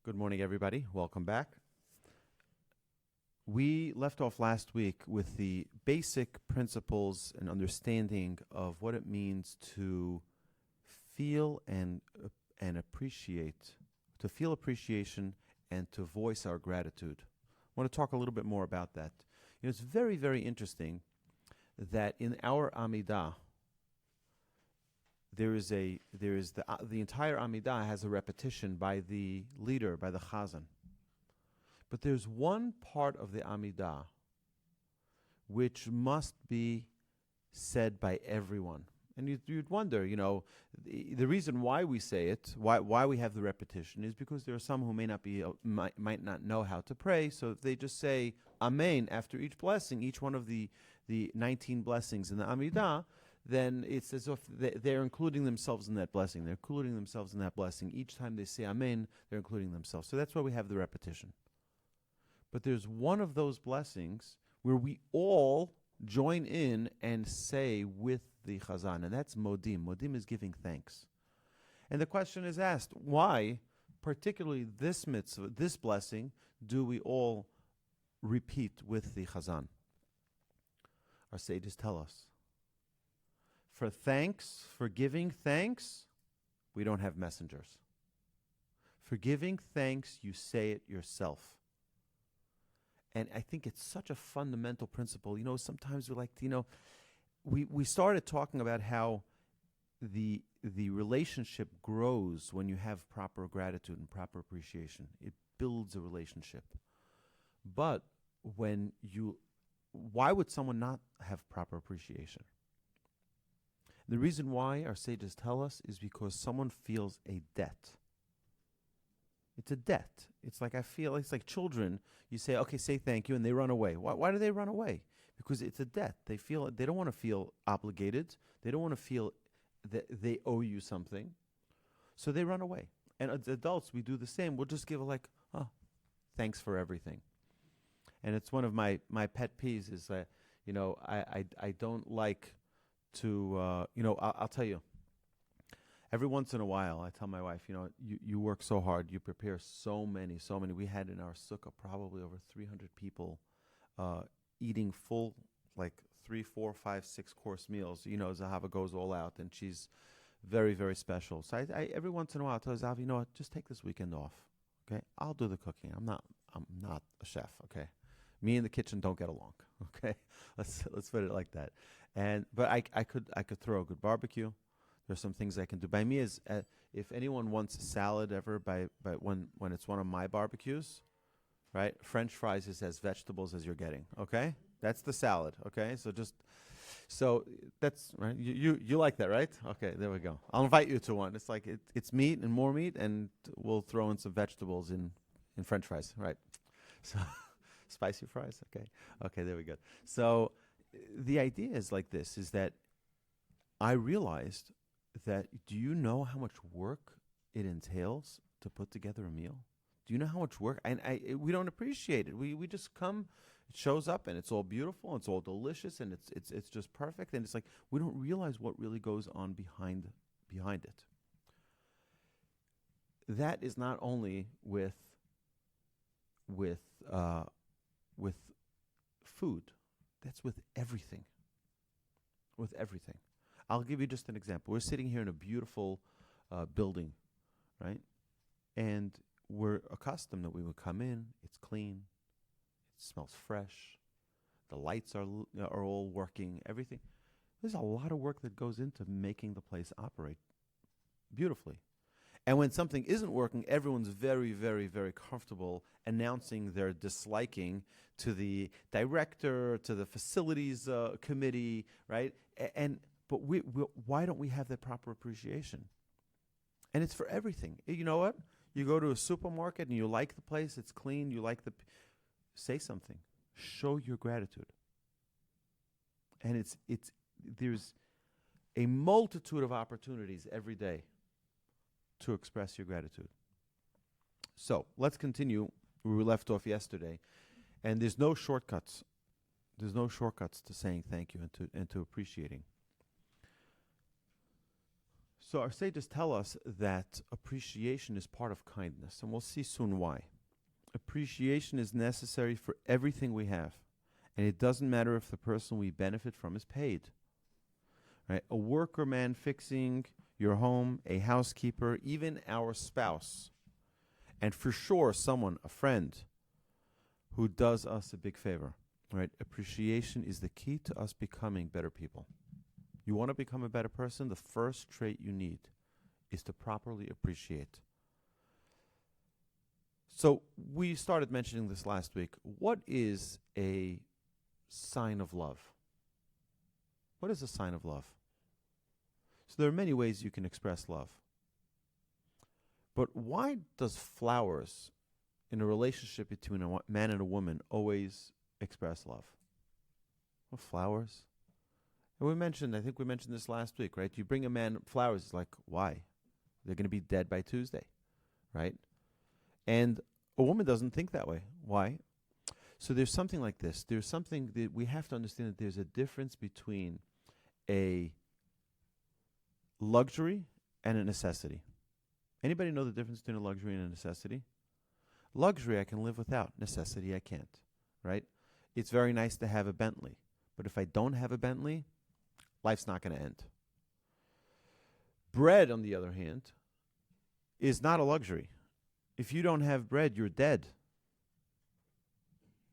Good morning, everybody. Welcome back. We left off last week with the basic principles and understanding of what it means to feel and appreciate, to feel appreciation and to voice our gratitude. I want to talk a little bit more about that. You know, it's very, very interesting that in our Amidah, the entire Amidah has a repetition by the leader, by the Chazan. But there's one part of the Amidah which must be said by everyone. And you'd wonder, the reason why we say it, why we have the repetition, is because there are some who might not know how to pray, so if they just say Amen after each blessing, each one of the 19 blessings in the Amidah, then it's as if they're including themselves in that blessing. They're including themselves in that blessing. Each time they say Amen, they're including themselves. So that's why we have the repetition. But there's one of those blessings where we all join in and say with the Chazan, and that's Modim. Modim is giving thanks. And the question is asked, why, particularly this mitzvah, this blessing, do we all repeat with the Chazan? Our sages tell us. For thanks, for giving thanks, we don't have messengers. For giving thanks, you say it yourself. And I think it's such a fundamental principle. Sometimes we like to, we started talking about how the relationship grows when you have proper gratitude and proper appreciation. It builds a relationship. But why would someone not have proper appreciation? The reason why our sages tell us is because someone feels a debt. It's a debt. It's like children. You say, okay, say thank you, and they run away. Why do they run away? Because it's a debt. They don't want to feel obligated. They don't want to feel that they owe you something. So they run away. And as adults, we do the same. We'll just give thanks for everything. And it's one of my pet peeves is that, I don't like to, I'll tell you, every once in a while, I tell my wife, you work so hard, you prepare so many. We had in our sukkah probably over 300 people eating full, 3, 4, 5, 6 course meals. Zahava goes all out, and she's very, very special. So I every once in a while, I tell Zahava, you know what, just take this weekend off, okay? I'll do the cooking. I'm not a chef, okay? Me and the kitchen don't get along, okay? Let's put it like that. But I could throw a good barbecue. There's some things I can do. By me is if anyone wants a salad ever, by when it's one of my barbecues, right? French fries is as vegetables as you're getting. Okay, that's the salad. Okay, so that's right. You like that, right? Okay, there we go. I'll invite you to one. It's like it's meat and more meat, and we'll throw in some vegetables in French fries, right? So spicy fries. Okay, there we go. So the idea is like this: is that I realized that, do you know how much work it entails to put together a meal? Do you know how much work? And we don't appreciate it. We just come, it shows up, and it's all beautiful, and it's all delicious, and it's just perfect. And it's like we don't realize what really goes on behind it. That is not only with food. That's with everything. With everything. I'll give you just an example. We're sitting here in a beautiful building, right? And we're accustomed that we would come in, it's clean, it smells fresh, the lights are all working, everything. There's a lot of work that goes into making the place operate beautifully. And when something isn't working, everyone's very, very, very comfortable announcing their disliking to the director, to the facilities committee, right? But why don't we have that proper appreciation? And it's for everything. You know what? You go to a supermarket and you like the place, it's clean, you like say something. Show your gratitude. And there's a multitude of opportunities every day to express your gratitude. So let's continue where we left off yesterday. And there's no shortcuts. There's no shortcuts to saying thank you and to appreciating. So our sages tell us that appreciation is part of kindness, and we'll see soon why. Appreciation is necessary for everything we have, and it doesn't matter if the person we benefit from is paid. Right? A worker man fixing your home, a housekeeper, even our spouse, and for sure someone, a friend, who does us a big favor. Right? Appreciation is the key to us becoming better people. You want to become a better person, the first trait you need is to properly appreciate. So we started mentioning this last week. What is a sign of love? What is a sign of love? So there are many ways you can express love. But why does flowers in a relationship between a man and a woman always express love? Well, flowers. And I think we mentioned this last week, right? You bring a man flowers, it's like, why? They're going to be dead by Tuesday, right? And a woman doesn't think that way. Why? So there's something like this. There's something that we have to understand, that there's a difference between a luxury and a necessity. Anybody know the difference between a luxury and a necessity? Luxury I can live without. Necessity I can't, right? It's very nice to have a Bentley. But if I don't have a Bentley, life's not going to end. Bread, on the other hand, is not a luxury. If you don't have bread, you're dead.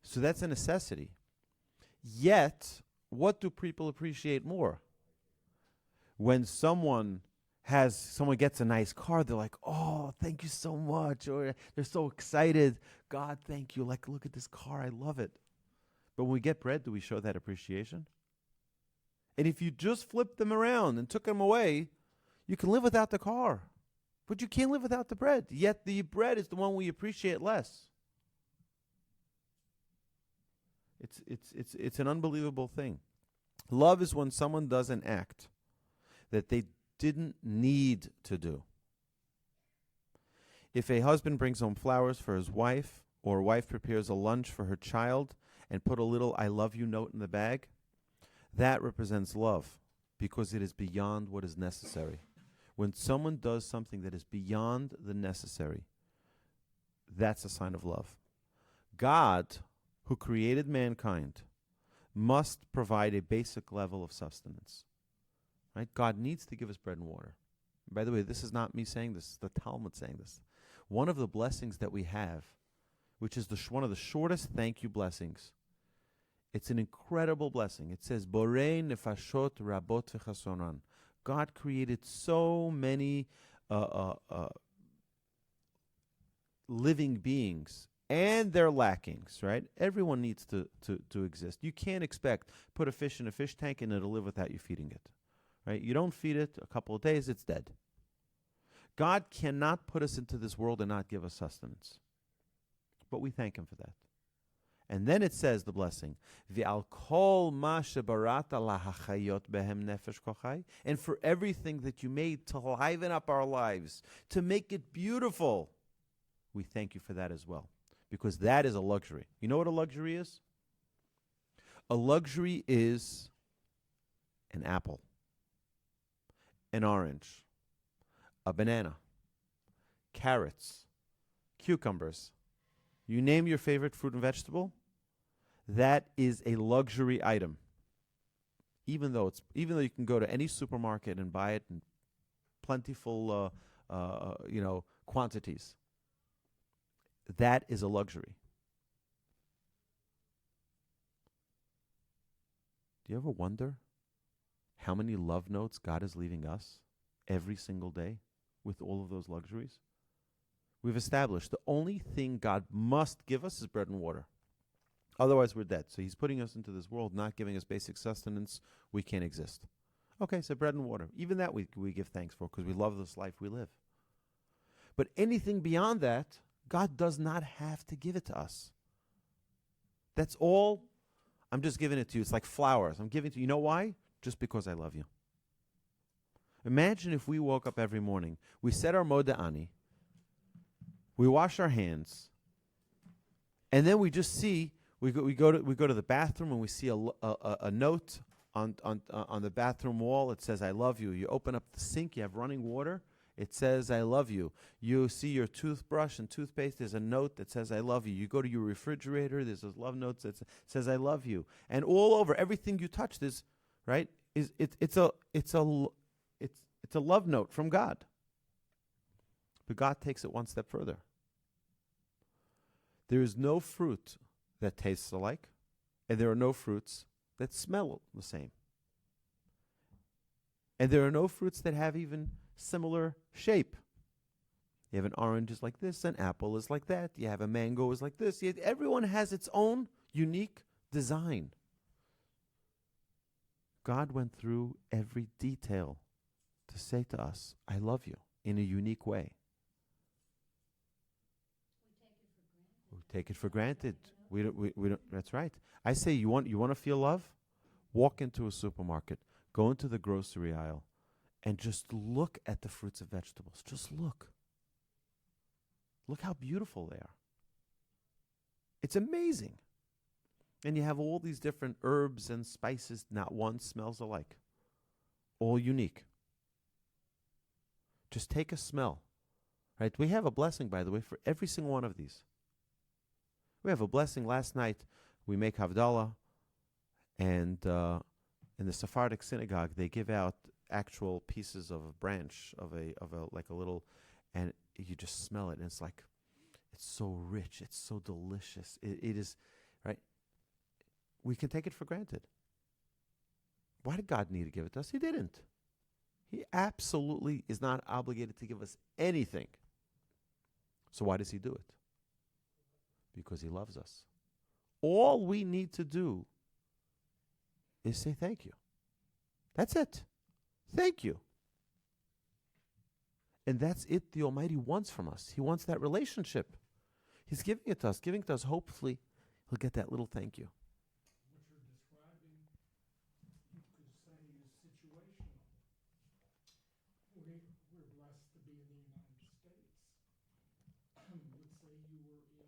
So that's a necessity. Yet, what do people appreciate more? When someone gets a nice car, they're like, oh, thank you so much. Or they're so excited. God, thank you. Like, look at this car. I love it. But when we get bread, do we show that appreciation? And if you just flipped them around and took them away, you can live without the car. But you can't live without the bread. Yet the bread is the one we appreciate less. It's an unbelievable thing. Love is when someone does an act that they didn't need to do. If a husband brings home flowers for his wife, or a wife prepares a lunch for her child and put a little I love you note in the bag, that represents love because it is beyond what is necessary. When someone does something that is beyond the necessary, that's a sign of love. God, who created mankind, must provide a basic level of sustenance. Right? God needs to give us bread and water. By the way, this is not me saying this, the Talmud saying this. One of the blessings that we have, which is one of the shortest thank you blessings, it's an incredible blessing. It says, Borei nefashot rabot v'chasonan. God created so many living beings and their lackings, right? Everyone needs to exist. You can't expect, put a fish in a fish tank and it'll live without you feeding it. Right? You don't feed it a couple of days, it's dead. God cannot put us into this world and not give us sustenance. But we thank him for that. And then it says the blessing, V'al kol ma shebarata lahachayot behem nefesh kochai, and for everything that you made to liven up our lives, to make it beautiful, we thank you for that as well. Because that is a luxury. You know what a luxury is? A luxury is an apple, an orange, a banana, carrots, cucumbers. You name your favorite fruit and vegetable, that is a luxury item. Even though you can go to any supermarket and buy it in plentiful quantities. That is a luxury. Do you ever wonder how many love notes God is leaving us every single day with all of those luxuries? We've established the only thing God must give us is bread and water. Otherwise, we're dead. So he's putting us into this world, not giving us basic sustenance. We can't exist. Okay, so bread and water. Even that we give thanks for because we love this life we live. But anything beyond that, God does not have to give it to us. That's all. I'm just giving it to you. It's like flowers. I'm giving it to you. You know why? Just because I love you. Imagine if we woke up every morning, we said our Moda Ani, we wash our hands, and then we just see, we go to the bathroom and we see a note on the bathroom wall, it says, I love you. You open up the sink, you have running water, it says, I love you. You see your toothbrush and toothpaste, there's a note that says, I love you. You go to your refrigerator, there's a love note that says, I love you. And all over, everything you touch, there's, right, it's a love note from God. But God takes it one step further. There is no fruit that tastes alike, and there are no fruits that smell the same. And there are no fruits that have even similar shape. You have an orange is like this, an apple is like that, you have a mango is like this. Everyone has its own unique design. God went through every detail to say to us, I love you, in a unique way. We take it for granted. We don't. That's right. I say, you want to feel love? Walk into a supermarket, go into the grocery aisle, and just look at the fruits and vegetables. Just look. Look how beautiful they are. It's amazing. And you have all these different herbs and spices. Not one smells alike. All unique. Just take a smell. Right? We have a blessing, by the way, for every single one of these. We have a blessing. Last night, we make Havdalah, and in the Sephardic synagogue, they give out actual pieces of a branch of a like a little, and you just smell it, and it's like, it's so rich, it's so delicious. It is, right? We can take it for granted. Why did God need to give it to us? He didn't. He absolutely is not obligated to give us anything. So why does he do it? Because he loves us. All we need to do is say thank you. That's it. Thank you. And that's it the Almighty wants from us. He wants that relationship. He's giving it to us. Hopefully, he'll get that little thank you. What you're describing, you could say, is situational. We're blessed to be in the United States. Let's say you were in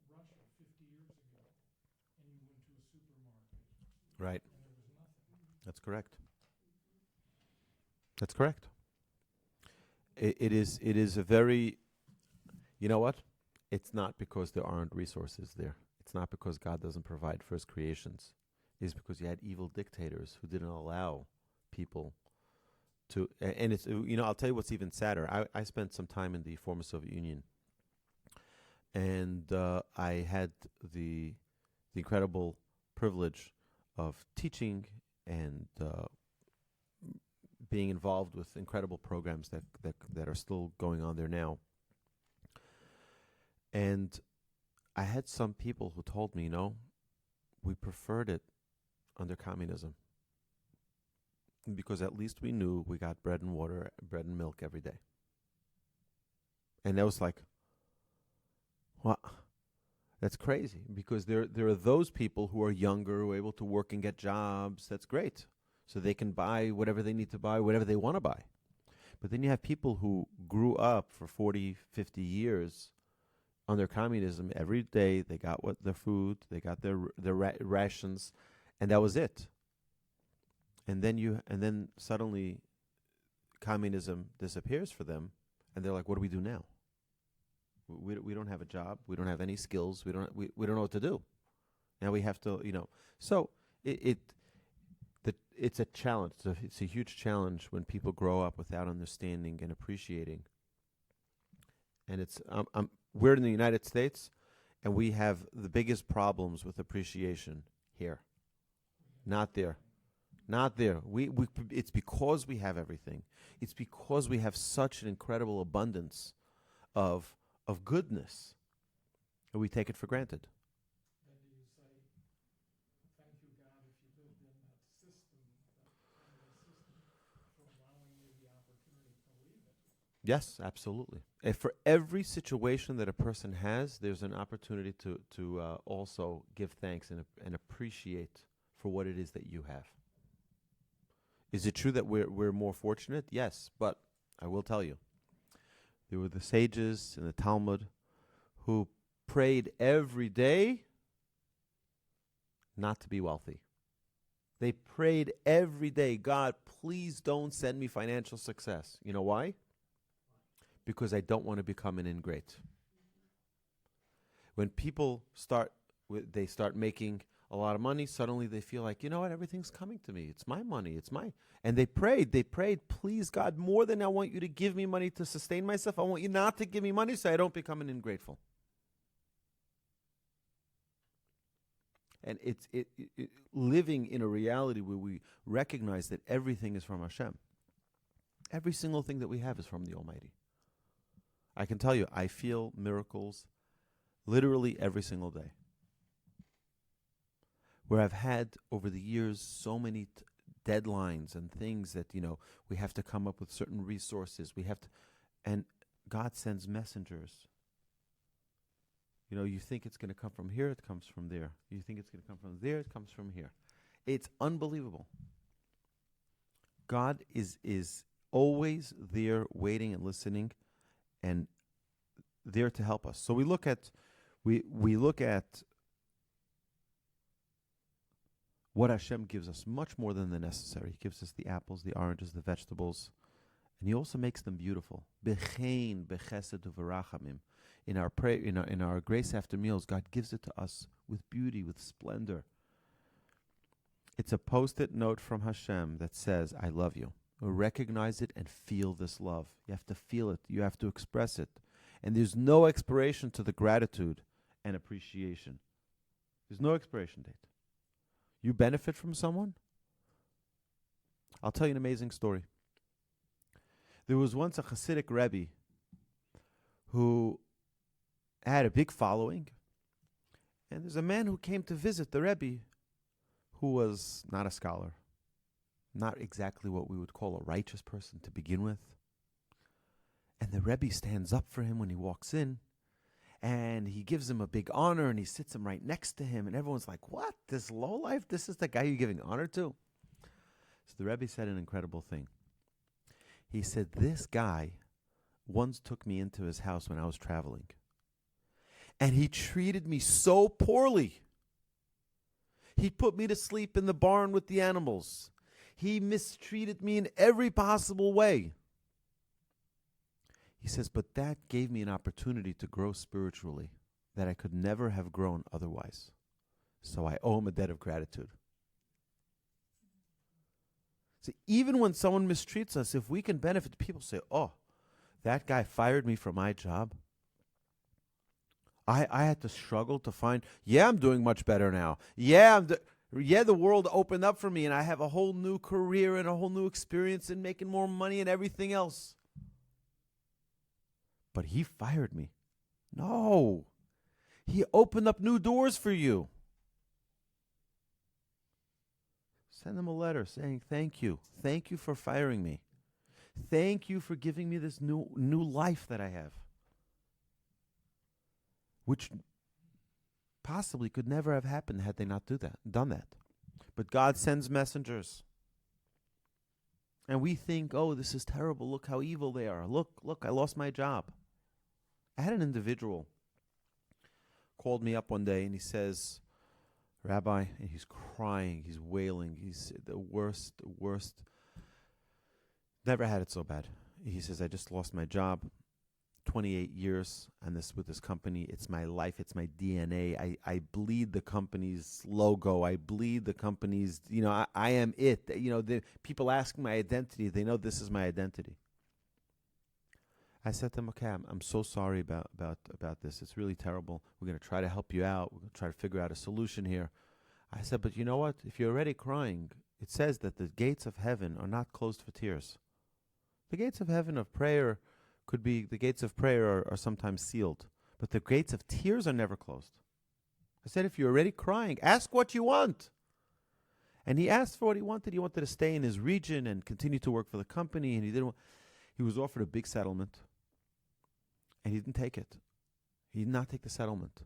Russia 50 years ago, and you went to a supermarket. Right. And there was nothing. That's correct. That's correct. It is a very, you know what? It's not because there aren't resources there. It's not because God doesn't provide for his creations. It's because you had evil dictators who didn't allow people to, and it's, I'll tell you what's even sadder. I spent some time in the former Soviet Union, and I had the incredible privilege of teaching and being involved with incredible programs that are still going on there now. And I had some people who told me, we preferred it under communism because at least we knew we got bread and water, bread and milk every day. And that was like, what? That's crazy, because there are those people who are younger, who are able to work and get jobs. That's great. So they can buy whatever they need to buy, whatever they want to buy. But then you have people who grew up for 40, 50 years under communism. Every day they got their food, they got their rations, and that was it. And then suddenly communism disappears for them, and they're like, what do we do now? We don't have a job. We don't have any skills. We don't know what to do. Now we have to, So it's a challenge. It's a huge challenge when people grow up without understanding and appreciating. And it's we're in the United States, and we have the biggest problems with appreciation here. Not there. Not there. It's because we have everything. It's because we have such an incredible abundance of goodness, and we take it for granted. Then do you say, thank you, God, if you lived in that system, that system, for allowing you the opportunity to leave it? Yes, absolutely. And for every situation that a person has, there's an opportunity to also give thanks and appreciate for what it is that you have. Is it true that we're more fortunate? Yes, but I will tell you, there were the sages in the Talmud who prayed every day not to be wealthy. They prayed every day, God, please don't send me financial success. You know why? Because I don't want to become an ingrate. When people start making a lot of money, suddenly they feel like, you know what, everything's coming to me. It's my money. It's my. And they prayed, please, God, more than I want you to give me money to sustain myself, I want you not to give me money so I don't become an ingrateful. And it's living in a reality where we recognize that everything is from Hashem. Every single thing that we have is from the Almighty. I can tell you, I feel miracles literally every single day. Where I've had over the years so many deadlines and things that, we have to come up with certain resources. And God sends messengers. You think it's going to come from here, it comes from there. You think it's going to come from there, it comes from here. It's unbelievable. God is always there waiting and listening and there to help us. So we look at what Hashem gives us, much more than the necessary. He gives us the apples, the oranges, the vegetables, and He also makes them beautiful. Bechein, bechesed u'verachamim. In our prayer, in our grace after meals, God gives it to us with beauty, with splendor. It's a post-it note from Hashem that says, I love you. Recognize it and feel this love. You have to feel it. You have to express it. And there's no expiration to the gratitude and appreciation. There's no expiration date. You benefit from someone? I'll tell you an amazing story. There was once a Hasidic Rabbi who had a big following. And there's a man who came to visit the Rebbe who was not a scholar, not exactly what we would call a righteous person to begin with. And the Rebbe stands up for him when he walks in, and he gives him a big honor, and he sits him right next to him, and everyone's like, what? This lowlife? This is the guy you're giving honor to? So the Rebbe said an incredible thing. He said, this guy once took me into his house when I was traveling. And he treated me so poorly. He put me to sleep in the barn with the animals. He mistreated me in every possible way. He says, but that gave me an opportunity to grow spiritually that I could never have grown otherwise. So I owe him a debt of gratitude. See, even when someone mistreats us, if we can benefit, people say, oh, that guy fired me from my job. I had to struggle to find, I'm doing much better now. The world opened up for me and I have a whole new career and a whole new experience and making more money and everything else. But he fired me. No. He opened up new doors for you. Send him a letter saying, thank you. Thank you for firing me. Thank you for giving me this new life that I have. Which possibly could never have happened had they not done that. But God sends messengers. And we think, oh, this is terrible. Look how evil they are. Look, I lost my job. I had an individual called me up one day and he says, Rabbi, and he's crying, he's wailing, he's the worst. Never had it so bad. He says, I just lost my job. 28 years with this company. It's my life. It's my DNA. I bleed the company's logo. I bleed the company's, I am it. The people ask my identity. They know this is my identity. I said to him, okay, I'm so sorry about this. It's really terrible. We're going to try to help you out. We're going to try to figure out a solution here. I said, but you know what? If you're already crying, it says that the gates of heaven are not closed for tears. The gates of heaven of prayer the gates of prayer are sometimes sealed, but the gates of tears are never closed. I said, if you're already crying, ask what you want. And he asked for what he wanted. He wanted to stay in his region and continue to work for the company, and he was offered a big settlement, and he didn't take it. He did not take the settlement.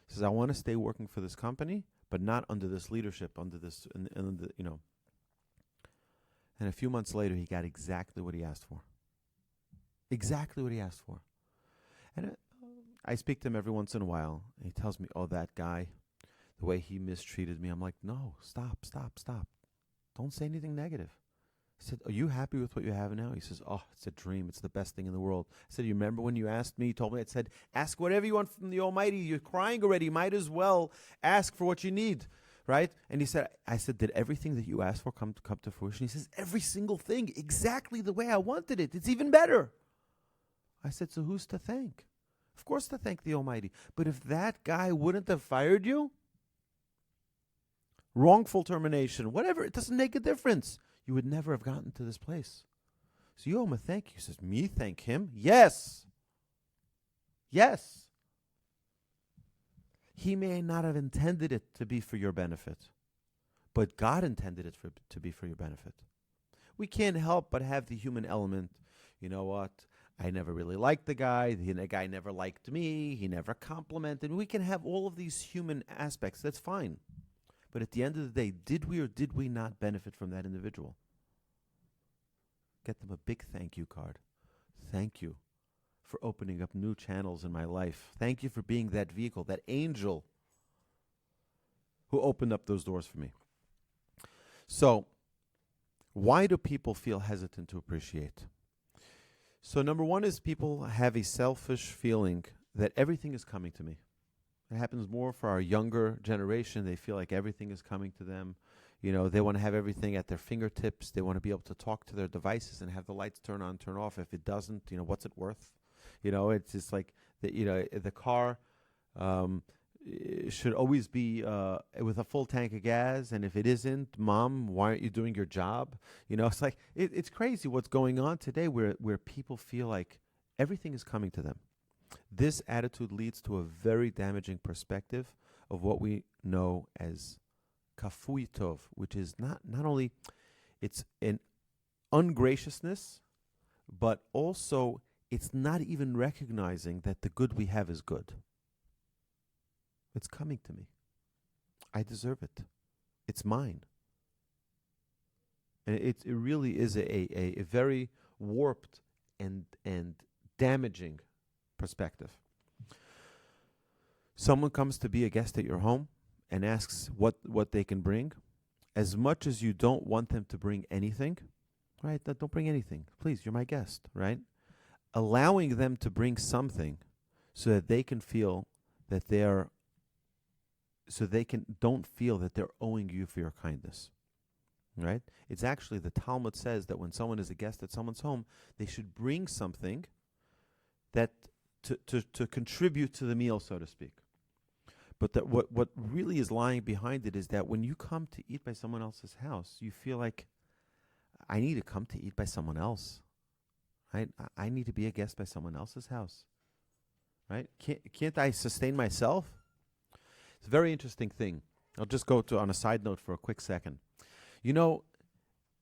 He says, I want to stay working for this company, but not under this leadership, under this, And a few months later, he got exactly what he asked for. Exactly what he asked for. And I speak to him every once in a while, and he tells me, oh, that guy, the way he mistreated me. I'm like, no, stop. Don't say anything negative. I said, are you happy with what you have now? He says, oh, it's a dream. It's the best thing in the world. I said, you remember when you asked me, you told me, I said, ask whatever you want from the Almighty. You're crying already. You might as well ask for what you need, right? And he said, I said, did everything that you asked for come to fruition? He says, every single thing, exactly the way I wanted it. It's even better. I said, so who's to thank? Of course to thank the Almighty. But if that guy wouldn't have fired you, wrongful termination, whatever, it doesn't make a difference. You would never have gotten to this place. So you owe him a thank you. He says, me thank him? Yes. Yes. He may not have intended it to be for your benefit, but God intended it to be for your benefit. We can't help but have the human element. You know what? I never really liked the guy. The guy never liked me. He never complimented. We can have all of these human aspects. That's fine. But at the end of the day, did we or did we not benefit from that individual? Get them a big thank you card. Thank you for opening up new channels in my life. Thank you for being that vehicle, that angel who opened up those doors for me. So, why do people feel hesitant to appreciate? So, number one is people have a selfish feeling that everything is coming to me. It happens more for our younger generation. They feel like everything is coming to them. You know, they want to have everything at their fingertips. They want to be able to talk to their devices and have the lights turn on, turn off. If it doesn't, you know, what's it worth? You know, it's just like, the car should always be with a full tank of gas. And if it isn't, Mom, why aren't you doing your job? You know, it's like, it's crazy what's going on today where people feel like everything is coming to them. This attitude leads to a very damaging perspective of what we know as kafui tov, which is not only, it's an ungraciousness, but also it's not even recognizing that the good we have is good. It's coming to me. I deserve it. It's mine. And it really is a very warped and damaging perspective. Someone comes to be a guest at your home and asks what they can bring. As much as you don't want them to bring anything, right? Don't bring anything. Please, you're my guest, right? Allowing them to bring something so that they can feel that don't feel that they're owing you for your kindness. Right? It's actually, the Talmud says that when someone is a guest at someone's home, they should bring something that to contribute to the meal, so to speak. But that what really is lying behind it is that when you come to eat by someone else's house, you feel like, I need to come to eat by someone else. Right? I need to be a guest by someone else's house. Right? Can't I sustain myself? It's a very interesting thing. I'll just go on a side note for a quick second. You know,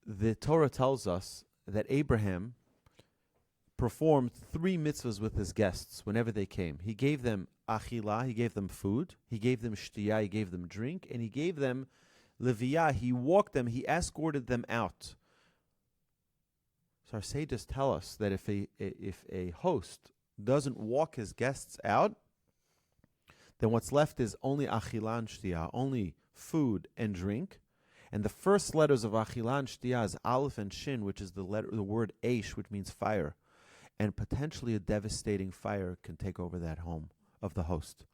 the Torah tells us that Abraham performed 3 mitzvahs with his guests whenever they came. He gave them achilah, he gave them food, he gave them shtiyah, he gave them drink, and he gave them leviyah, he walked them, he escorted them out. So our sages tell us that if a host doesn't walk his guests out, then what's left is only achilah and shtiyah, only food and drink. And the first letters of achilah and shtiyah is aleph and shin, which is the word eish, which means fire. And potentially a devastating fire can take over that home of the host.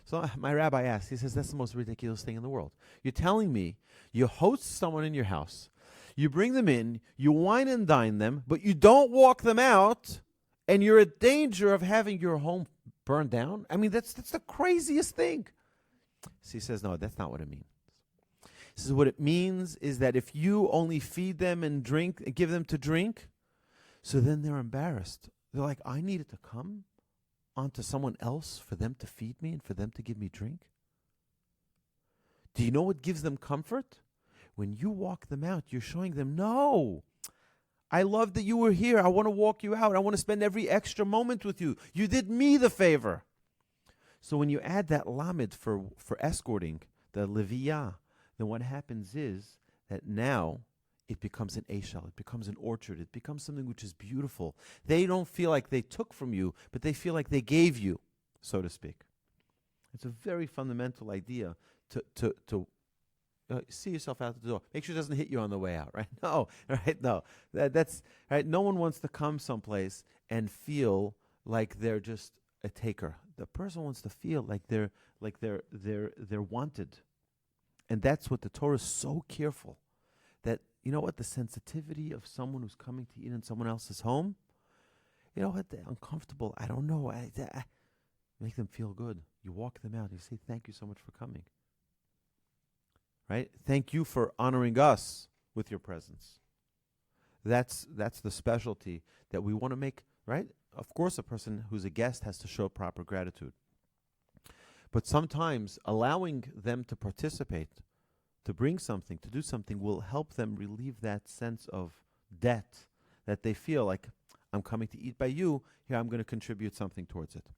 So my rabbi asked, he says, that's the most ridiculous thing in the world. You're telling me you host someone in your house, you bring them in, you wine and dine them, but you don't walk them out, and you're in danger of having your home burned down? I mean, that's the craziest thing. So he says, no, that's not what it means. He says, what it means is that if you only feed them and give them to drink, so then they're embarrassed. They're like, I needed to come onto someone else for them to feed me and for them to give me drink? Do you know what gives them comfort? When you walk them out, you're showing them, no, I love that you were here. I want to walk you out. I want to spend every extra moment with you. You did me the favor. So when you add that lamed for escorting, the leviyah, then what happens is that now it becomes an eshel, it becomes an orchard, it becomes something which is beautiful. They don't feel like they took from you, but they feel like they gave you, so to speak. It's a very fundamental idea to see yourself out the door. Make sure it doesn't hit you on the way out, right? No, right? No, that's right. No one wants to come someplace and feel like they're just a taker. The person wants to feel like they're wanted, and that's what the Torah is so careful. That you know what, the sensitivity of someone who's coming to eat in someone else's home. You know what, they're uncomfortable. I don't know. I make them feel good. You walk them out. You say, "Thank you so much for coming." Right? Thank you for honoring us with your presence. That's the specialty that we want to make, right? Of course, a person who's a guest has to show proper gratitude. But sometimes allowing them to participate, to bring something, to do something, will help them relieve that sense of debt that they feel like, I'm coming to eat by you, here I'm going to contribute something towards it.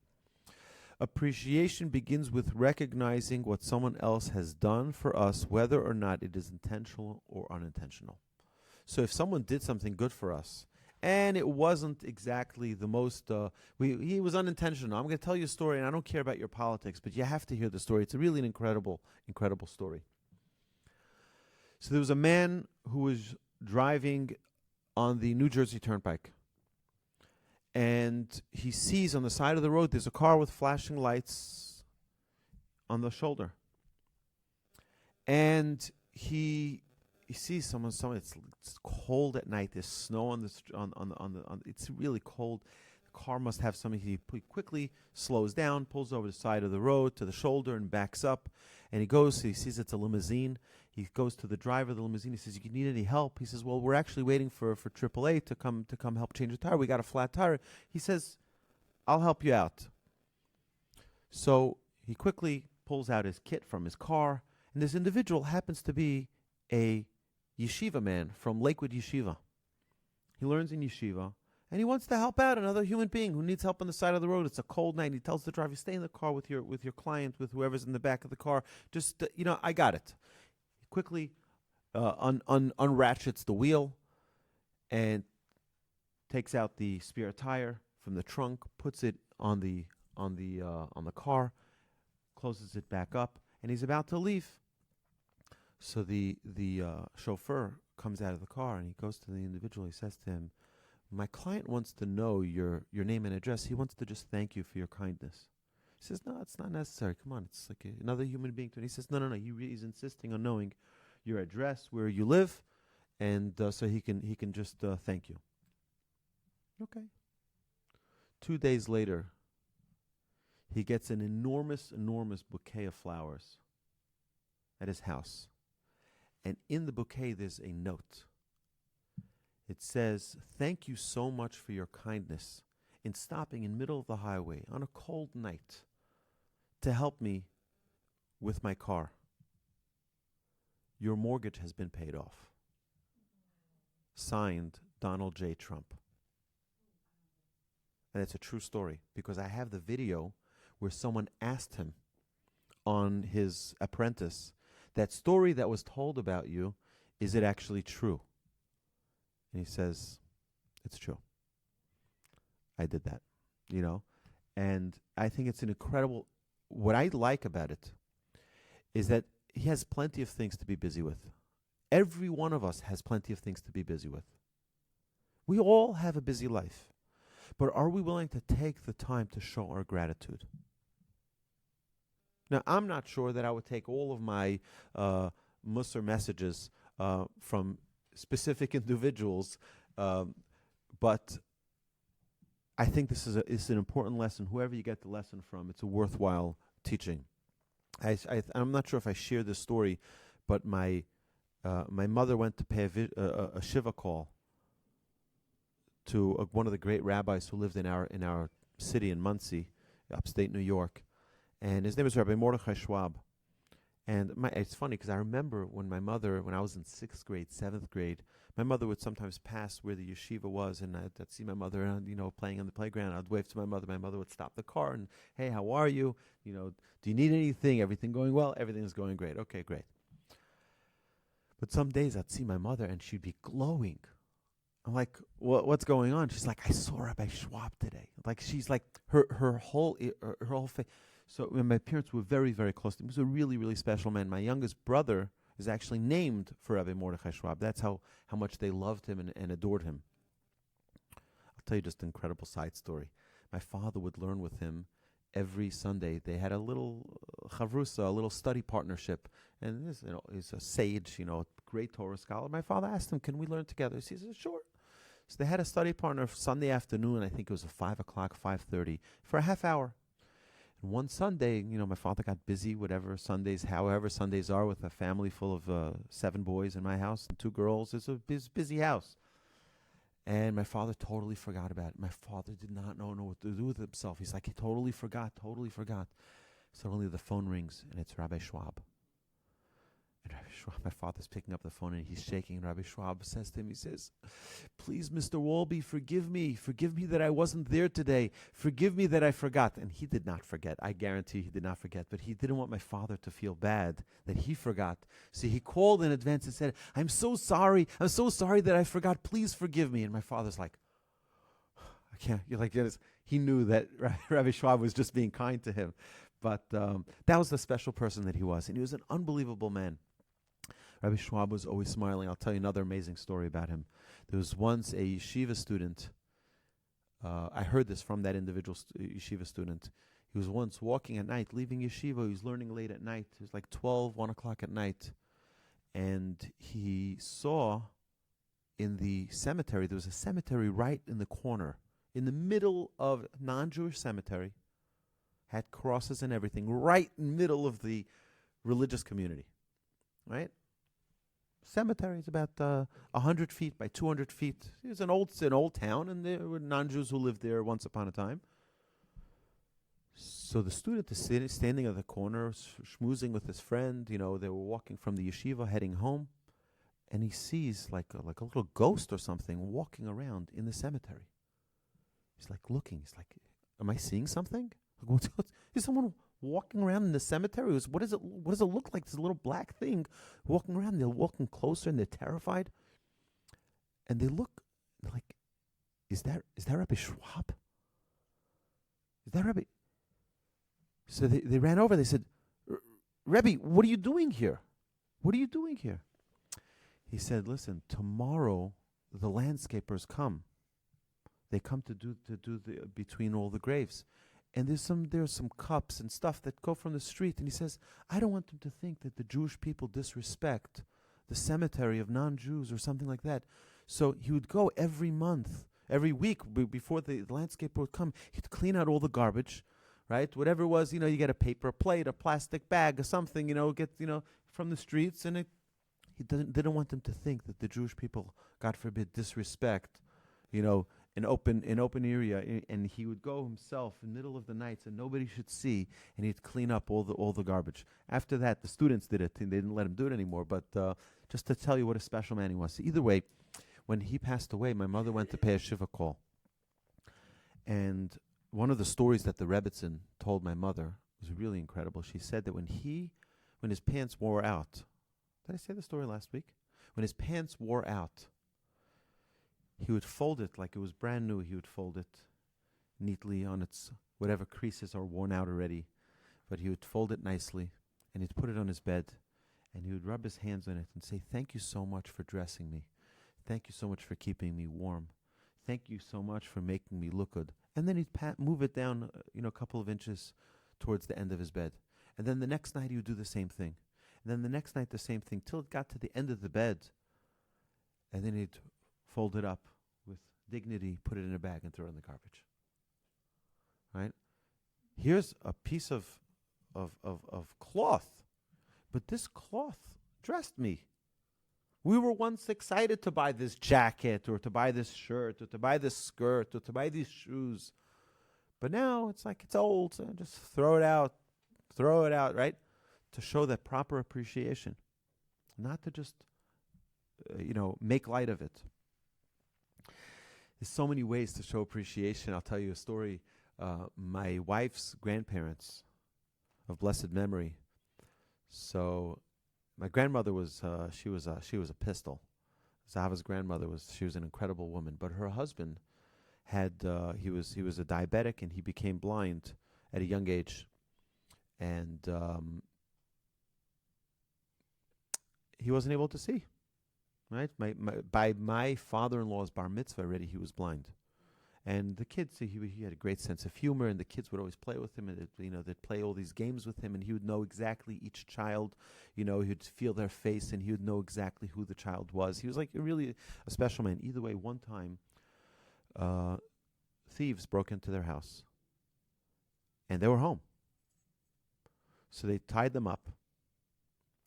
Appreciation begins with recognizing what someone else has done for us, whether or not it is intentional or unintentional. So if someone did something good for us, and it wasn't exactly the most, he was unintentional. I'm going to tell you a story, and I don't care about your politics, but you have to hear the story. It's really an incredible, incredible story. So there was a man who was driving on the New Jersey Turnpike. And he sees on the side of the road, there's a car with flashing lights on the shoulder. And he sees someone. It's cold at night. There's snow on the it's really cold. The car must have something. He quickly slows down, pulls over the side of the road to the shoulder and backs up. And he sees it's a limousine. He goes to the driver of the limousine. He says, "You need any help?" He says, "Well, we're actually waiting for AAA to come help change the tire. We got a flat tire." He says, "I'll help you out." So he quickly pulls out his kit from his car, and this individual happens to be a yeshiva man from Lakewood Yeshiva. He learns in yeshiva, and he wants to help out another human being who needs help on the side of the road. It's a cold night. And he tells the driver, "Stay in the car with your client, with whoever's in the back of the car. Just I got it." He quickly unratchets the wheel and takes out the spare tire from the trunk, puts it on the car, closes it back up, and he's about to leave. So the chauffeur comes out of the car and he goes to the individual. He says to him, "My client wants to know your name and address. He wants to just thank you for your kindness." He says, "No, it's not necessary. Come on, it's like another human being." And he says, No. He's insisting on knowing your address, where you live, and so he can just thank you. Okay. 2 days later, he gets an enormous bouquet of flowers at his house. And in the bouquet, there's a note. It says, "Thank you so much for your kindness in stopping in the middle of the highway on a cold night to help me with my car. Your mortgage has been paid off. Signed, Donald J. Trump." And it's a true story because I have the video where someone asked him on his apprentice, "That story that was told about you, is it actually true?" And he says, "It's true. I did that." And I think it's an incredible, what I like about it is that he has plenty of things to be busy with. Every one of us has plenty of things to be busy with. We all have a busy life. But are we willing to take the time to show our gratitude? Now, I'm not sure that I would take all of my Musar messages from specific individuals, but I think this is an important lesson. Whoever you get the lesson from, it's a worthwhile teaching. I'm not sure if I shared this story, but my mother went to pay a shiva call to one of the great rabbis who lived in our city in Muncie, upstate New York, and his name is Rabbi Mordechai Schwab. And it's funny because I remember when I was in 6th grade, 7th grade, my mother would sometimes pass where the yeshiva was, and I'd see my mother, playing on the playground. I'd wave to my mother. My mother would stop the car and, "Hey, how are you? Do you need anything? Everything going well?" "Everything's going great." "Okay, great." But some days I'd see my mother and she'd be glowing. I'm like, "What's going on?" She's like, "I saw Rabbi Schwab today." Like she's like her whole face. So my parents were very, very close. He was a really, really special man. My youngest brother is actually named for Rabbi Mordechai Schwab. That's how much they loved him and adored him. I'll tell you just an incredible side story. My father would learn with him every Sunday. They had a little chavrusa, a little study partnership. And this, he's a sage, great Torah scholar. My father asked him, can we learn together? He said, sure. So they had a study partner Sunday afternoon. I think it was 5 o'clock, 5:30, for a half hour. And one Sunday, my father got busy, however Sundays are, with a family full of 7 boys in my house and 2 girls. It's a busy house. And my father totally forgot about it. My father did not know what to do with himself. He's like, he totally forgot. Suddenly the phone rings, and it's Rabbi Schwab. And Rabbi Schwab, my father's picking up the phone, and he's shaking. And Rabbi Schwab says to him, he says, please, Mr. Wolbe, forgive me. Forgive me that I wasn't there today. Forgive me that I forgot. And he did not forget. I guarantee he did not forget. But he didn't want my father to feel bad that he forgot. So he called in advance and said, I'm so sorry. I'm so sorry that I forgot. Please forgive me. And my father's like, I can't. You're like, he knew that Rabbi Schwab was just being kind to him. But that was the special person that he was. And he was an unbelievable man. Rabbi Schwab was always smiling. I'll tell you another amazing story about him. There was once a yeshiva student. I heard this from that individual yeshiva student. He was once walking at night, leaving yeshiva. He was learning late at night. It was like 12, 1 o'clock at night. And he saw in the cemetery, there was a cemetery right in the corner, in the middle of non-Jewish cemetery, had crosses and everything, right in the middle of the religious community, right? Cemetery is about 100 feet by 200 feet. It was an old town, and there were non-Jews who lived there once upon a time. So the student is standing at the corner, schmoozing with his friend. They were walking from the yeshiva, heading home, and he sees like a little ghost or something walking around in the cemetery. He's like looking. He's like, am I seeing something? Like, is someone walking around in the cemetery? What does it look like? This little black thing walking around. They're walking closer and they're terrified. And they look, they're like, is that Rabbi Schwab? Is that Rabbi? So they ran over. They said, Rabbi, what are you doing here? What are you doing here? He said, listen, tomorrow the landscapers come. They come to do the between all the graves. And there's some cups and stuff that go from the street. And he says, I don't want them to think that the Jewish people disrespect the cemetery of non-Jews or something like that. So he would go every week before the landscaper would come. He'd clean out all the garbage, right? Whatever it was, you get a paper plate, a plastic bag or something, get from the streets. And he didn't want them to think that the Jewish people, God forbid, disrespect, an open area, and he would go himself in the middle of the night so nobody should see, and he'd clean up all the garbage. After that, the students did it, and they didn't let him do it anymore, but just to tell you what a special man he was. So either way, when he passed away, my mother went to pay a shiva call, and one of the stories that the Rebbitzin told my mother was really incredible. She said that when his pants wore out, did I say the story last week? When his pants wore out, he would fold it like it was brand new. He would fold it neatly on its whatever creases are worn out already. But he would fold it nicely, and he'd put it on his bed, and he would rub his hands on it and say, thank you so much for dressing me. Thank you so much for keeping me warm. Thank you so much for making me look good. And then he'd move it down, a couple of inches towards the end of his bed. And then the next night he would do the same thing. And then the next night the same thing, till it got to the end of the bed. And then he'd fold it up with dignity, put it in a bag, and throw it in the garbage. Right? Here's a piece of cloth, but this cloth dressed me. We were once excited to buy this jacket, or to buy this shirt, or to buy this skirt, or to buy these shoes. But now it's like it's old, so just throw it out, right? To show that proper appreciation, not to just, make light of it. There's so many ways to show appreciation. I'll tell you a story. My wife's grandparents of blessed memory. So my grandmother was she was a pistol. Zava's grandmother she was an incredible woman. But her husband had he was a diabetic, and he became blind at a young age. And he wasn't able to see. Right? By my father-in-law's bar mitzvah already, he was blind. And the kids, he had a great sense of humor, and the kids would always play with him, and they'd play all these games with him, and he would know exactly each child. He'd feel their face, and he would know exactly who the child was. He was like really a special man. Either way, one time, thieves broke into their house, and they were home. So they tied them up.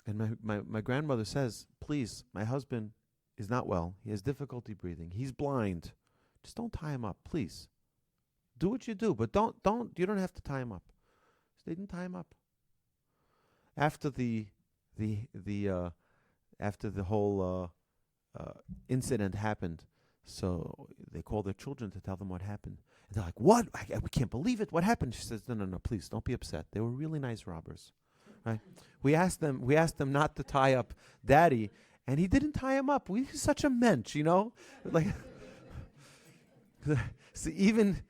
And my grandmother says, please, my husband is not well. He has difficulty breathing. He's blind. Just don't tie him up, please. Do what you do, but you don't have to tie him up. So they didn't tie him up. After the whole incident happened, so they called their children to tell them what happened. And they're like, what? We can't believe it. What happened? She says, no, please, don't be upset. They were really nice robbers. Right? We asked them not to tie up Daddy, and he didn't tie him up. He's such a mensch, Like, so even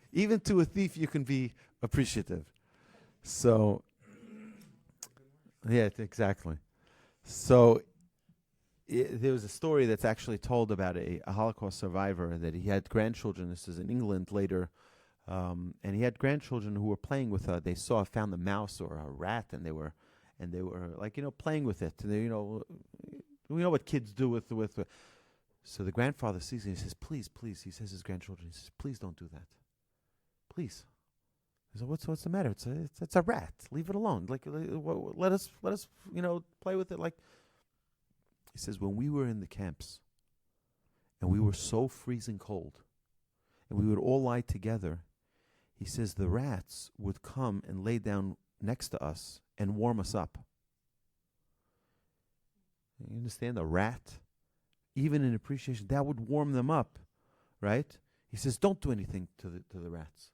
to a thief, you can be appreciative. So, yeah, exactly. So, there was a story that's actually told about a Holocaust survivor that he had grandchildren. This is in England later. And he had grandchildren who were playing with they found a mouse or a rat, and they were like, playing with it. And they, we know what kids do with. So the grandfather sees it and he says, please, he says to his grandchildren, he says, please don't do that. Please. He said, what's the matter? It's a rat. Leave it alone. Like, let us, play with it. Like, he says, when we were in the camps and we were so freezing cold and we would all lie together, he says the rats would come and lay down next to us and warm us up. You understand? A rat, even in appreciation, that would warm them up, right? He says, don't do anything to the rats,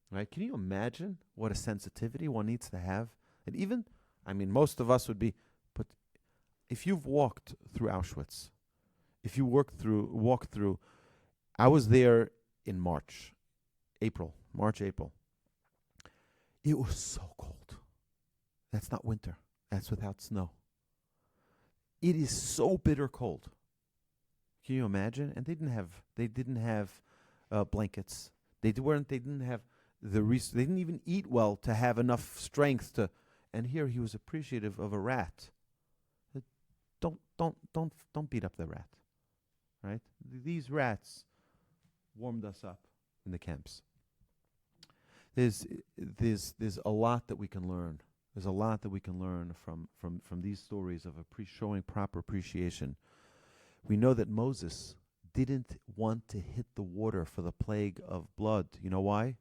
right? Can you imagine what a sensitivity one needs to have? And even, most of us would be, but if you've walked through Auschwitz, if you walked through, I was there in March, April. It was so cold. That's not winter. That's without snow. It is so bitter cold. Can you imagine? And they didn't have blankets. They didn't have they didn't even eat well to have enough strength to. And here he was appreciative of a rat. Don't beat up the rat, right? These rats warmed us up in the camps. There's a lot that we can learn. There's a lot that we can learn from these stories of showing proper appreciation. We know that Moses didn't want to hit the water for the plague of blood. You know why?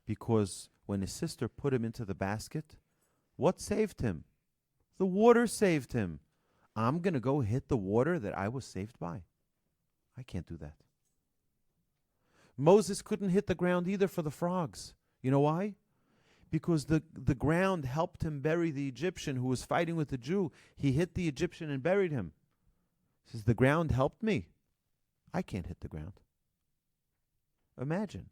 Because when his sister put him into the basket, what saved him? The water saved him. I'm going to go hit the water that I was saved by. I can't do that. Moses couldn't hit the ground either for the frogs. You know why? Because the ground helped him bury the Egyptian who was fighting with the Jew. He hit the Egyptian and buried him. He says, the ground helped me. I can't hit the ground. Imagine.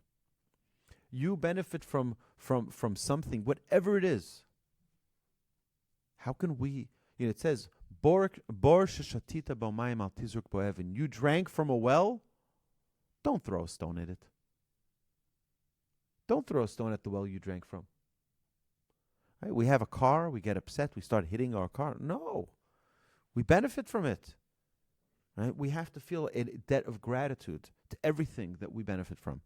You benefit from something, whatever it is. How can we, it says, Bor sheshatita b'mayim al tizruk bo'even. You drank from a well, don't throw a stone at it. Don't throw a stone at the well you drank from. Right? We have a car, we get upset, we start hitting our car. No. We benefit from it. Right? We have to feel a debt of gratitude to everything that we benefit from.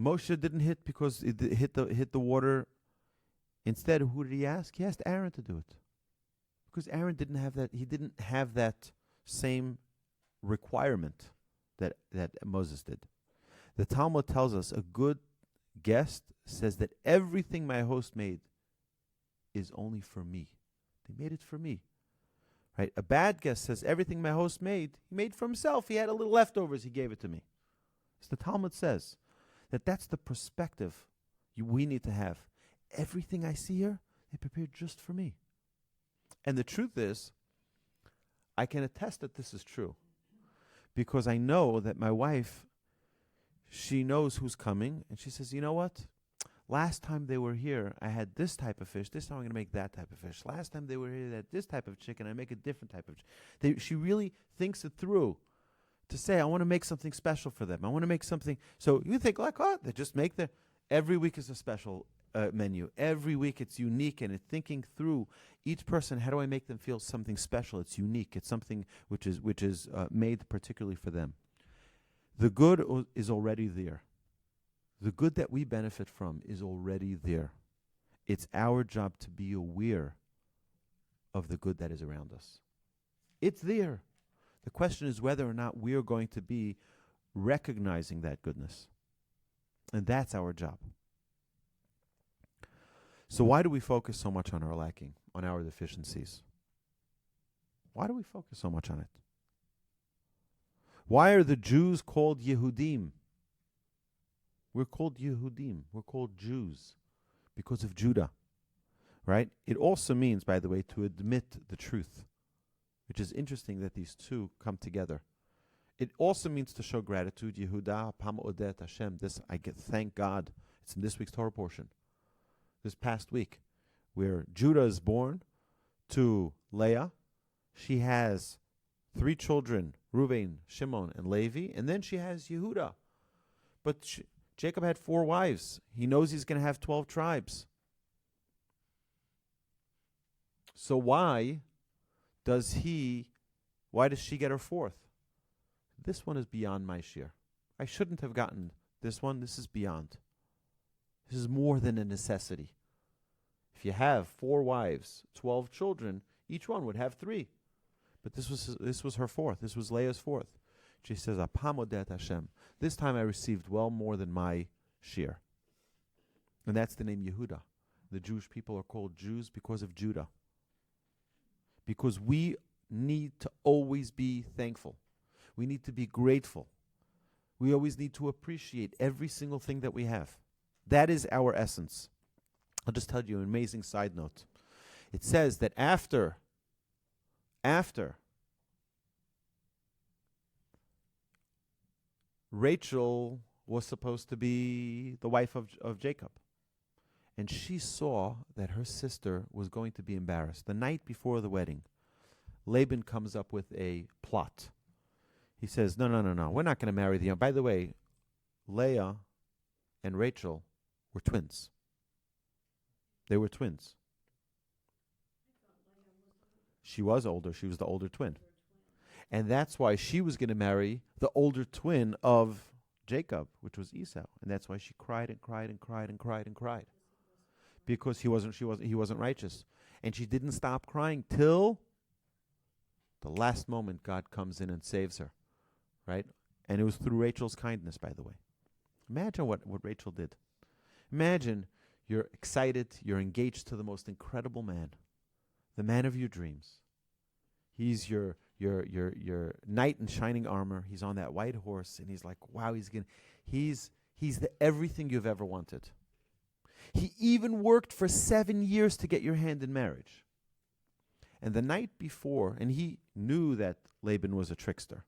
Moshe didn't hit because it hit the water. Instead, who did he ask? He asked Aaron to do it. Because Aaron didn't have that. He didn't have that same requirement that Moses did. The Talmud tells us a good guest says that everything my host made is only for me. They made it for me. Right? A bad guest says everything my host made, he made for himself. He had a little leftovers, he gave it to me. So the Talmud says that's the perspective we need to have. Everything I see here, they prepared just for me. And the truth is, I can attest that this is true. Because I know that my wife, she knows who's coming, and she says, you know what? last time they were here, I had this type of fish. This time I'm going to make that type of fish. Last time they were here, they had this type of chicken. I make a different type of She really thinks it through to say, I want to make something special for them. I want to make something. So you think, like, oh, they just make every week is a special menu. Every week it's unique, and it's thinking through each person. How do I make them feel something special? It's unique. It's something which is made particularly for them. The good is already there. The good that we benefit from is already there. It's our job to be aware of the good that is around us. It's there. The question is whether or not we are going to be recognizing that goodness. And that's our job. So why do we focus so much on our lacking, on our deficiencies? Why do we focus so much on it? Why are the Jews called Yehudim? We're called Yehudim. We're called Jews because of Judah, right? It also means, by the way, to admit the truth, which is interesting that these two come together. It also means to show gratitude. Yehuda, Pam Odet Hashem. This, thank God. It's in this week's Torah portion. This past week, where Judah is born to Leah. She has 3 children, Reuven, Shimon, and Levi, and then she has Yehuda. But Jacob had 4 wives. He knows he's going to have 12 tribes. So why does she get her 4th? This one is beyond my share. I shouldn't have gotten this one. This is beyond. This is more than a necessity. If you have 4 wives, 12 children, each one would have 3. But this was her 4th. This was Leah's 4th. She says, Apamodet Hashem. This time I received well more than my share. And that's the name Yehuda. The Jewish people are called Jews because of Judah. Because we need to always be thankful. We need to be grateful. We always need to appreciate every single thing that we have. That is our essence. I'll just tell you an amazing side note. It says that after Rachel was supposed to be the wife of Jacob, and she saw that her sister was going to be embarrassed. The night before the wedding, Laban comes up with a plot. He says, no, we're not going to marry the young. By the way, Leah and Rachel were twins. They were twins. She was older. She was the older twin. And that's why she was going to marry the older twin of Jacob, which was Esau. And that's why she cried and cried and cried and cried and cried. Because he wasn't righteous. And she didn't stop crying till the last moment God comes in and saves her. Right? And it was through Rachel's kindness, by the way. Imagine what Rachel did. Imagine you're excited, you're engaged to the most incredible man, the man of your dreams. He's your knight in shining armor. He's on that white horse, and he's like, wow, he's the everything you've ever wanted. He even worked for 7 years to get your hand in marriage. And the night before, and he knew that Laban was a trickster.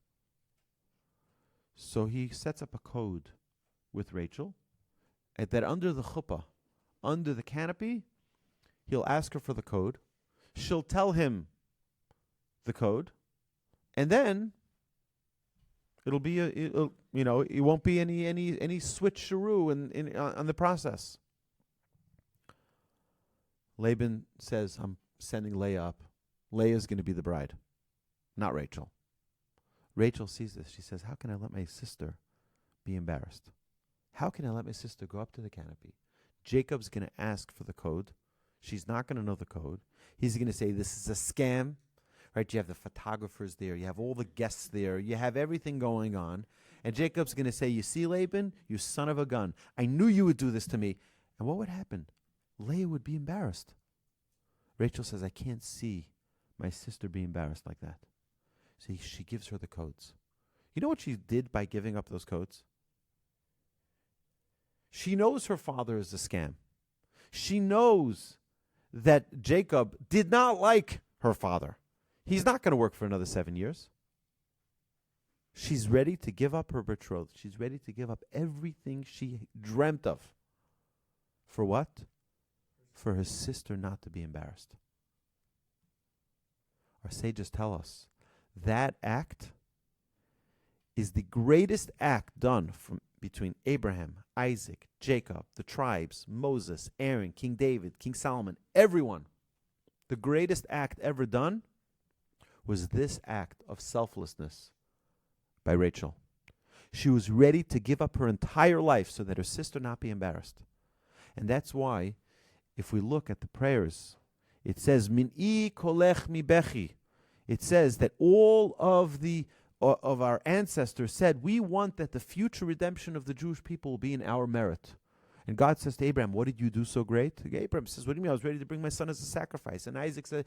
So he sets up a code with Rachel, and that under the chuppah, under the canopy, he'll ask her for the code. She'll tell him the code, and then it won't be any switcheroo on the process. Laban says, I'm sending Leah up. Leah's going to be the bride, not Rachel. Rachel sees this. She says, how can I let my sister be embarrassed? How can I let my sister go up to the canopy? Jacob's going to ask for the code. She's not going to know the code. He's going to say, this is a scam. Right? You have the photographers there. You have all the guests there. You have everything going on. And Jacob's going to say, you see, Laban, you son of a gun. I knew you would do this to me. And what would happen? Leah would be embarrassed. Rachel says, I can't see my sister be embarrassed like that. So she gives her the codes. You know what she did by giving up those codes? She knows her father is a scam. She knows that Jacob did not like her father. He's not going to work for another 7 years. She's ready to give up her betrothed. She's ready to give up everything she dreamt of For what? For his sister not to be embarrassed. Our sages tell us that act is the greatest act done between Abraham, Isaac, Jacob, the tribes, Moses, Aaron, King David, King Solomon, everyone. The greatest act ever done was this act of selflessness by Rachel. She was ready to give up her entire life so that her sister not be embarrassed. And that's why, if we look at the prayers, it says, Min'i kolech mi bechi. It says that all of our ancestors said, we want that the future redemption of the Jewish people will be in our merit. And God says to Abraham, what did you do so great? Abraham says, what do you mean? I was ready to bring my son as a sacrifice. And Isaac says,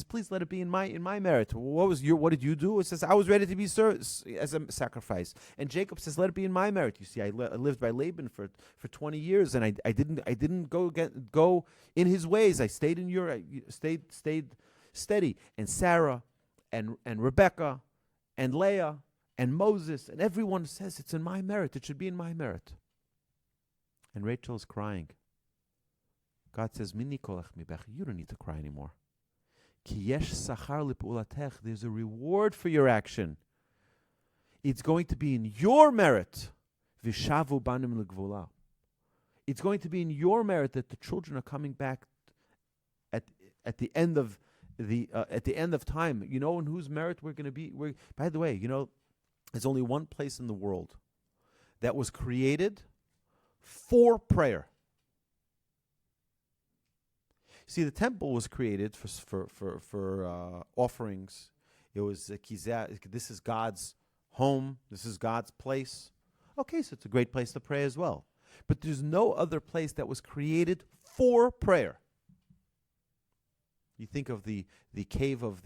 please let it be in my merit. What did you do? It says, I was ready to be as a sacrifice. And Jacob says, let it be in my merit. You see, I lived by Laban for 20 years, and I didn't go in his ways. I stayed stayed steady. And Sarah and Rebecca and Leah and Moses and everyone says it's in my merit. It should be in my merit. And Rachel is crying. God says, Minni kolech mi bechi. You don't need to cry anymore. Ki yesh sachar lipulatech. There's a reward for your action. It's going to be in your merit. Vishavu banim legvula. It's going to be in your merit that the children are coming back at the end of time. You know in whose merit we're going to be. By the way, there's only one place in the world that was created for prayer. See, the temple was created for offerings. It was this is God's home. This is God's place. Okay, so it's a great place to pray as well. But there's no other place that was created for prayer. You think of the cave of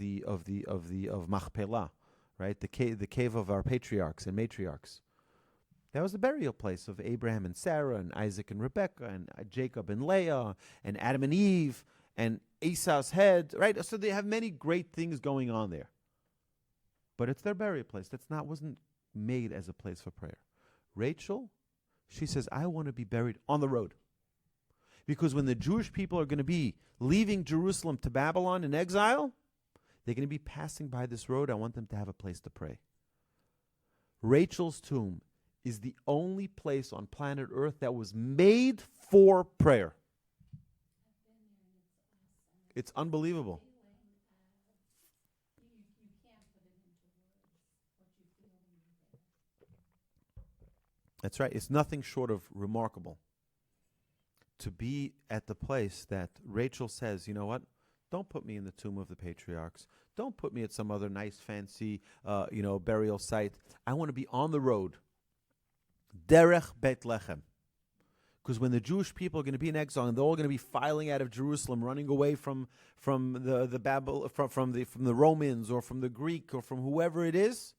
Machpelah, right? The cave of our patriarchs and matriarchs. That was the burial place of Abraham and Sarah and Isaac and Rebekah and Jacob and Leah and Adam and Eve and Esau's head, right? So they have many great things going on there. But it's their burial place. Wasn't made as a place for prayer. Rachel, she says, I want to be buried on the road. Because when the Jewish people are going to be leaving Jerusalem to Babylon in exile, they're going to be passing by this road. I want them to have a place to pray. Rachel's tomb is the only place on planet Earth that was made for prayer. It's unbelievable. That's right. It's nothing short of remarkable to be at the place that Rachel says, you know what? Don't put me in the tomb of the patriarchs. Don't put me at some other nice, fancy, burial site. I want to be on the road. Derech Beit Lechem. Because when the Jewish people are going to be in exile and they're all going to be filing out of Jerusalem, running away from the Romans or from the Greek or from whoever it is,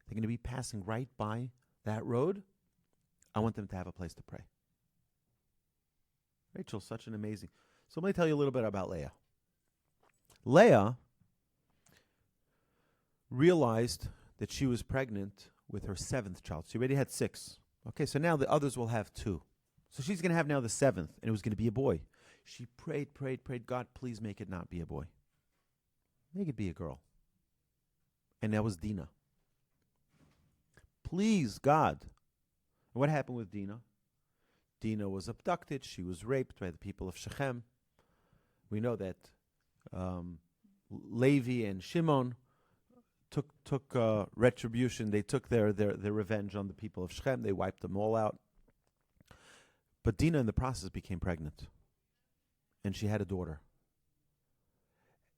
they're going to be passing right by that road. I want them to have a place to pray. Rachel's such an amazing. So let me tell you a little bit about Leah. Leah realized that she was pregnant with her 7th child. She already had 6. Okay, so now the others will have 2. So she's going to have now the 7th, and it was going to be a boy. She prayed, God, please make it not be a boy. Make it be a girl. And that was Dinah. Please, God. And what happened with Dinah? Dinah was abducted. She was raped by the people of Shechem. We know that Levi and Shimon took retribution. They took their revenge on the people of Shechem. They wiped them all out. But Dinah, in the process, became pregnant. And she had a daughter.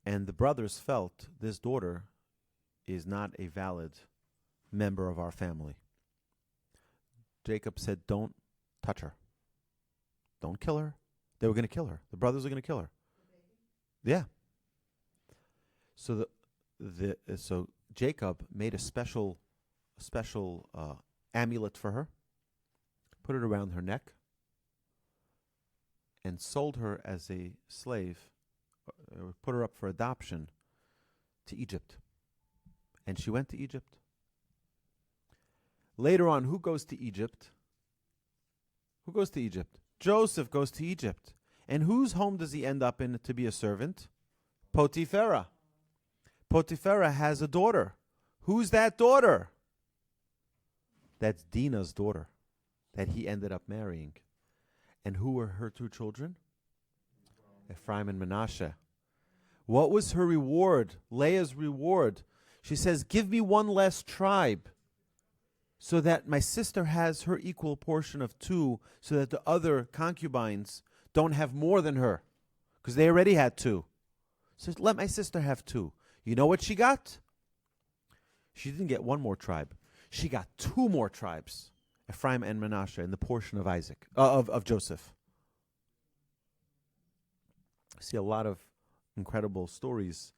And the brothers felt this daughter is not a valid member of our family. Jacob said, don't touch her. Don't kill her. They were going to kill her. The brothers are going to kill her. Yeah. So so Jacob made a special amulet for her, put it around her neck, and sold her as a slave, put her up for adoption to Egypt. And she went to Egypt. Later on, who goes to Egypt? Who goes to Egypt? Joseph goes to Egypt. And whose home does he end up in to be a servant? Potipharah. Potipharah has a daughter. Who's that daughter? That's Dinah's daughter that he ended up marrying. And who were her two children? Ephraim and Manasseh. What was her reward? Leah's reward. She says, give me one less tribe so that my sister has her equal portion of two, so that the other concubines don't have more than her, because they already had two. So let my sister have two. You know what she got? She didn't get one more tribe. She got two more tribes, Ephraim and Manasseh, in the portion of of Joseph. I see a lot of incredible stories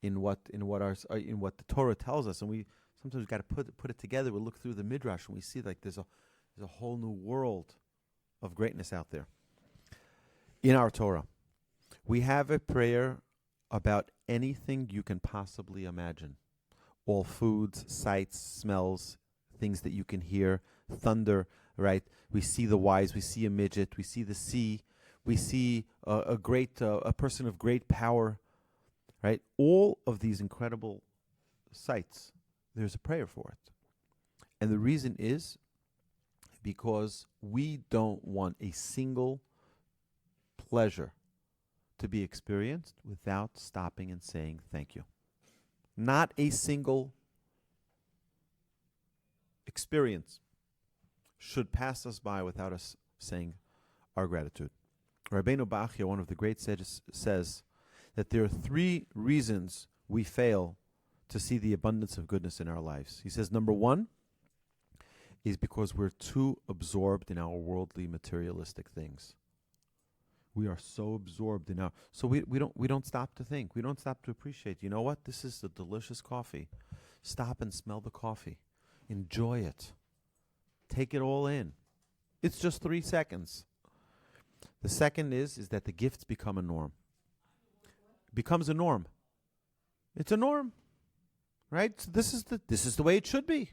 in what the Torah tells us, and we sometimes got to put it together. We look through the Midrash and we see like there's a whole new world of greatness out there. In our Torah, we have a prayer about anything you can possibly imagine. All foods, sights, smells, things that you can hear, thunder, right? We see the wise, we see a midget, we see the sea, we see a person of great power, right? All of these incredible sights, there's a prayer for it. And the reason is because we don't want a single pleasure to be experienced without stopping and saying thank you. Not a single experience should pass us by without us saying our gratitude. Rabbeinu Bachya, one of the great sages, says that there are three reasons we fail to see the abundance of goodness in our lives. He says, number one is because we're too absorbed in our worldly materialistic things. We are so absorbed in so we don't stop to think. We don't stop to appreciate. You know what? This is a delicious coffee. Stop and smell the coffee. Enjoy it. Take it all in. It's just 3 seconds. The second is that the gifts become a norm. Becomes a norm. It's a norm, right? So this is the way it should be.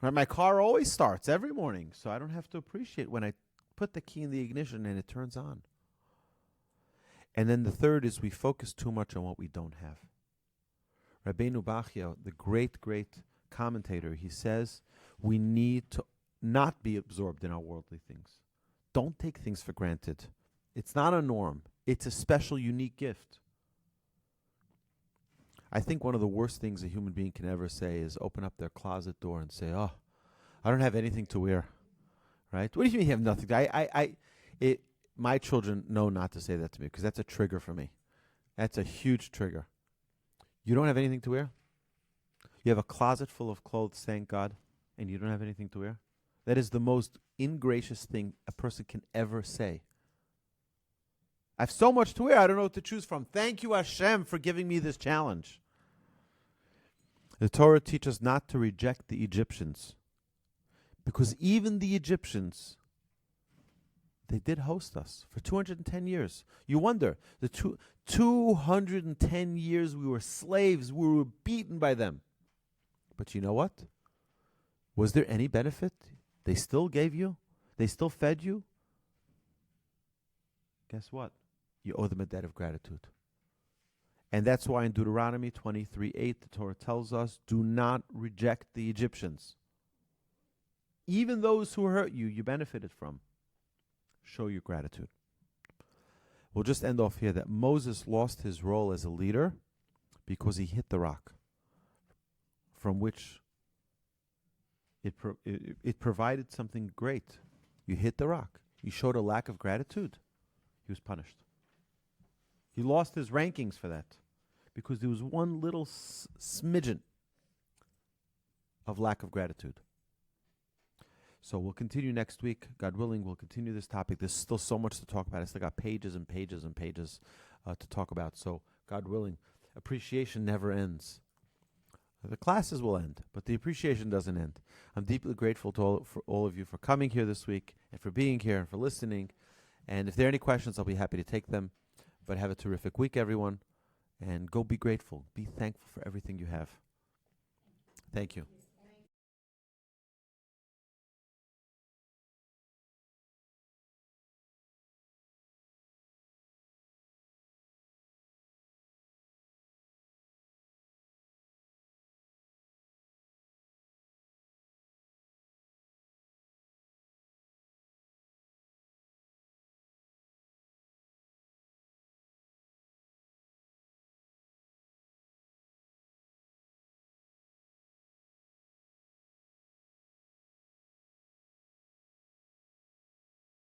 Right? My car always starts every morning, so I don't have to appreciate when I put the key in the ignition and it turns on. And then the third is we focus too much on what we don't have. Rabbeinu Bachya, the great, great commentator, he says we need to not be absorbed in our worldly things. Don't take things for granted. It's not a norm. It's a special, unique gift. I think one of the worst things a human being can ever say is open up their closet door and say, "Oh, I don't have anything to wear." Right? What do you mean you have nothing? My children know not to say that to me because that's a trigger for me. That's a huge trigger. You don't have anything to wear? You have a closet full of clothes, thank God, and you don't have anything to wear? That is the most ingracious thing a person can ever say. I have so much to wear, I don't know what to choose from. Thank you, Hashem, for giving me this challenge. The Torah teaches not to reject the Egyptians, because even the Egyptians, they did host us for 210 years. You wonder, the 210 years we were slaves, we were beaten by them. But you know what? Was there any benefit? They still gave you? They still fed you? Guess what? You owe them a debt of gratitude. And that's why in Deuteronomy 23:8, the Torah tells us, do not reject the Egyptians. Even those who hurt you, you benefited from. Show your gratitude. We'll just end off here that Moses lost his role as a leader because he hit the rock from which it provided something great. You hit the rock. You showed a lack of gratitude. He was punished. He lost his rankings for that because there was one little smidgen of lack of gratitude. So we'll continue next week. God willing, we'll continue this topic. There's still so much to talk about. I still got pages and pages and pages to talk about. So God willing, appreciation never ends. The classes will end, but the appreciation doesn't end. I'm deeply grateful to all of you for coming here this week and for being here and for listening. And if there are any questions, I'll be happy to take them. But have a terrific week, everyone. And go be grateful. Be thankful for everything you have. Thank you.